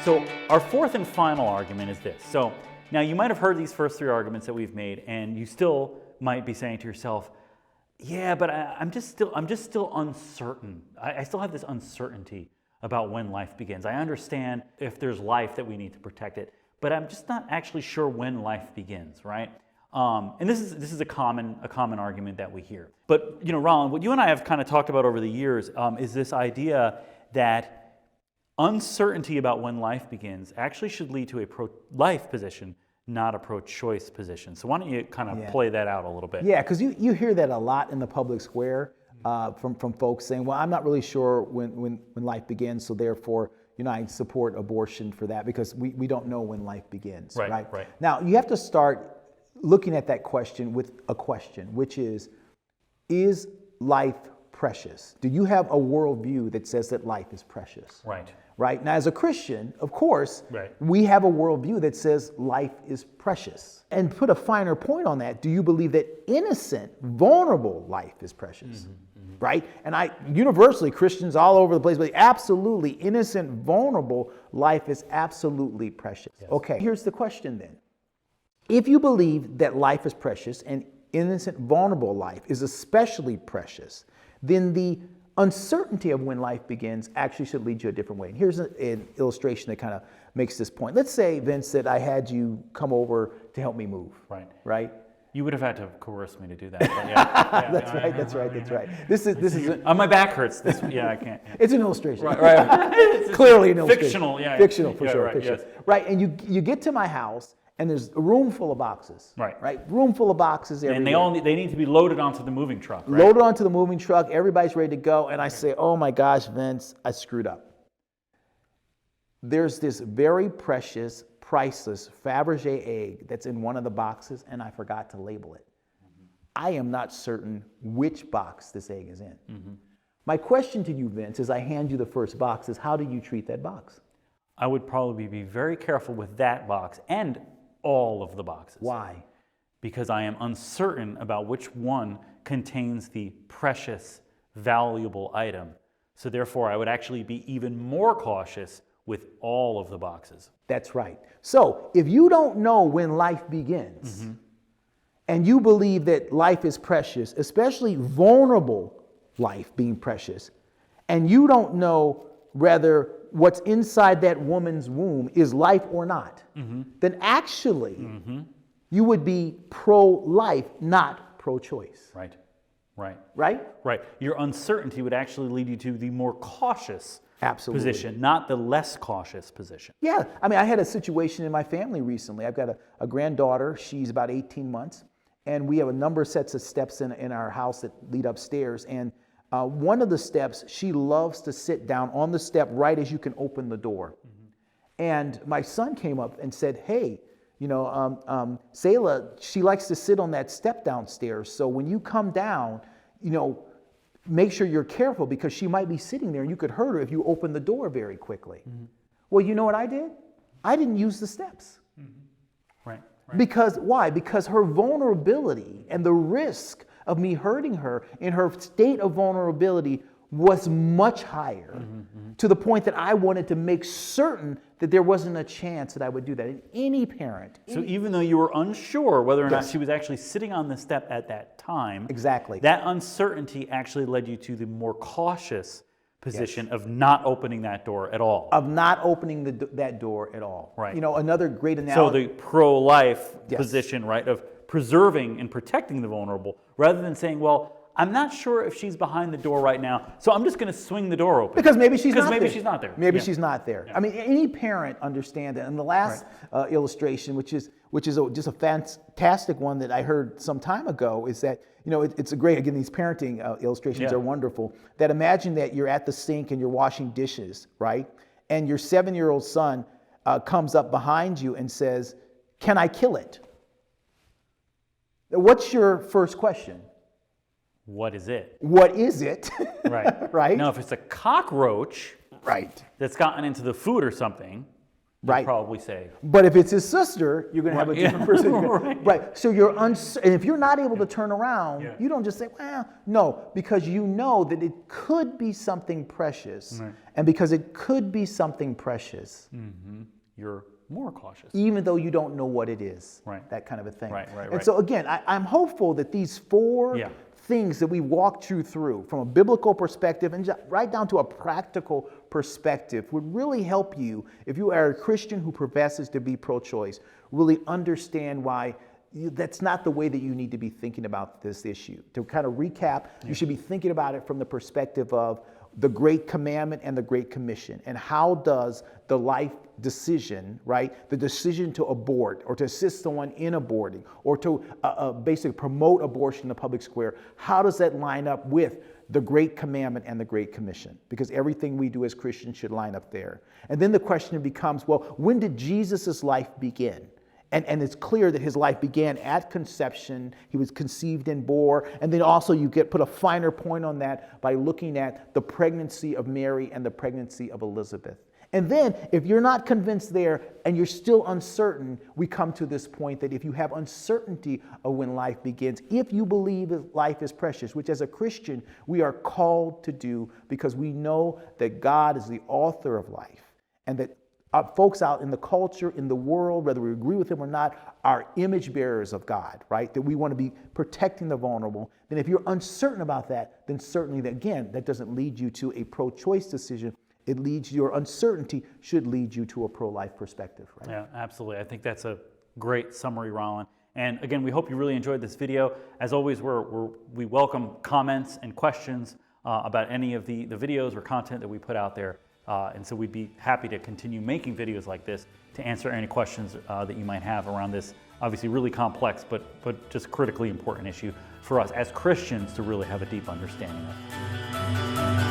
So our fourth and final argument is this. So now you might have heard these first three arguments that we've made, and you still might be saying to yourself, yeah, but I'm just still uncertain. I still have this uncertainty about when life begins. I understand if there's life that we need to protect it, but I'm just not actually sure when life begins, right? And this is a common argument that we hear. But Roland, what you and I have kind of talked about over the years is this idea that uncertainty about when life begins actually should lead to a pro-life position, not a pro-choice position. So why don't you kind of play that out a little bit? Yeah, because you hear that a lot in the public square from folks saying, well, I'm not really sure when life begins, so therefore, I support abortion for that because we don't know when life begins, right? Now, you have to start looking at that question with a question, which is life precious? Do you have a worldview that says that life is precious? Right. Now, as a Christian, of course, we have a worldview that says life is precious. And put a finer point on that, do you believe that innocent, vulnerable life is precious? Right? And universally, Christians all over the place believe absolutely innocent, vulnerable life is absolutely precious. Okay, here's the question then. If you believe that life is precious and innocent, vulnerable life is especially precious, then the uncertainty of when life begins actually should lead you a different way. And here's an illustration that kind of makes this point. Let's say, Vince, that I had you come over to help me move. Right? You would have had to coerce me to do that. But That's right. This is my back hurts. I can't. It's an illustration. Right. Clearly an illustration. Fictional, Fictional, for sure. Right, yes. Right, and you get to my house, and there's a room full of boxes. Right. Room full of boxes everywhere. And they need to be loaded onto the moving truck. Right? Loaded onto the moving truck. Everybody's ready to go. And I say, oh my gosh, Vince, I screwed up. There's this very precious, priceless Fabergé egg that's in one of the boxes, and I forgot to label it. I am not certain which box this egg is in. My question to you, Vince, as I hand you the first box is, how do you treat that box? I would probably be very careful with that box and all of the boxes. Why? Because I am uncertain about which one contains the precious, valuable item. So therefore, I would actually be even more cautious with all of the boxes. That's right. So if you don't know when life begins, and you believe that life is precious, especially vulnerable life being precious, and you don't know whether what's inside that woman's womb is life or not, then actually you would be pro-life, not pro-choice. Right? Your uncertainty would actually lead you to the more cautious position, not the less cautious position. Yeah, I had a situation in my family recently. I've got a granddaughter. She's about 18 months, and we have a number of sets of steps in our house that lead upstairs. And one of the steps, she loves to sit down on the step right as you can open the door. And my son came up and said, hey, Selah, she likes to sit on that step downstairs. So when you come down, make sure you're careful because she might be sitting there and you could hurt her if you open the door very quickly. Well, you know what I did? I didn't use the steps. Right. Because why? Because her vulnerability and the risk of me hurting her in her state of vulnerability was much higher to the point that I wanted to make certain that there wasn't a chance that I would do that. And any parent. So even though you were unsure whether or not she was actually sitting on the step at that time, that uncertainty actually led you to the more cautious position of not opening that door at all. Of not opening that door at all. Right. Another great analogy. So the pro-life position, right, of preserving and protecting the vulnerable, rather than saying, well, I'm not sure if she's behind the door right now, so I'm just going to swing the door open. Because maybe she's not there. Maybe she's not there. Any parent understands that. And the last illustration, which is just a fantastic one that I heard some time ago, is that it's a great. Again, these parenting illustrations are wonderful. That imagine that you're at the sink and you're washing dishes, right? And your 7-year-old son comes up behind you and says, "Can I kill it?" What's your first question? What is it? What is it? Right. Now, if it's a cockroach that's gotten into the food or something, right? Probably say. But if it's his sister, you're going to have a different person. Right. Right. So you're and if you're not able to turn around, Yeah. you don't just say, well, no, because you know that it could be something precious. Right. And because it could be something precious, You're more cautious. even though you don't know what it is. Right. That kind of a thing. Right. And so again, I'm hopeful that these four Yeah. things that we walked you through from a biblical perspective and right down to a practical perspective would really help you, if you are a Christian who professes to be pro-choice, really understand why that's not the way that you need to be thinking about this issue. To kind of recap, you should be thinking about it from the perspective of the Great Commandment and the Great Commission, and how does the life decision, right, the decision to abort or to assist someone in aborting or to basically promote abortion in the public square, how does that line up with the Great Commandment and the Great Commission? Because everything we do as Christians should line up there. And then the question becomes, well, when did Jesus' life begin? And it's clear that his life began at conception. He was conceived and bore. And then also you put a finer point on that by looking at the pregnancy of Mary and the pregnancy of Elizabeth. And then if you're not convinced there and you're still uncertain, we come to this point that if you have uncertainty of when life begins, if you believe that life is precious, which as a Christian we are called to do because we know that God is the author of life and that folks out in the culture, in the world, whether we agree with him or not, are image bearers of God, right? That we want to be protecting the vulnerable. Then if you're uncertain about that, then certainly, again, that doesn't lead you to a pro-choice decision. It leads, your uncertainty should lead you to a pro-life perspective, right? Yeah, absolutely. I think that's a great summary, Roland. And again, we hope you really enjoyed this video. As always, we welcome comments and questions about any of the videos or content that we put out there. And so we'd be happy to continue making videos like this to answer any questions that you might have around this obviously really complex but just critically important issue for us as Christians to really have a deep understanding of.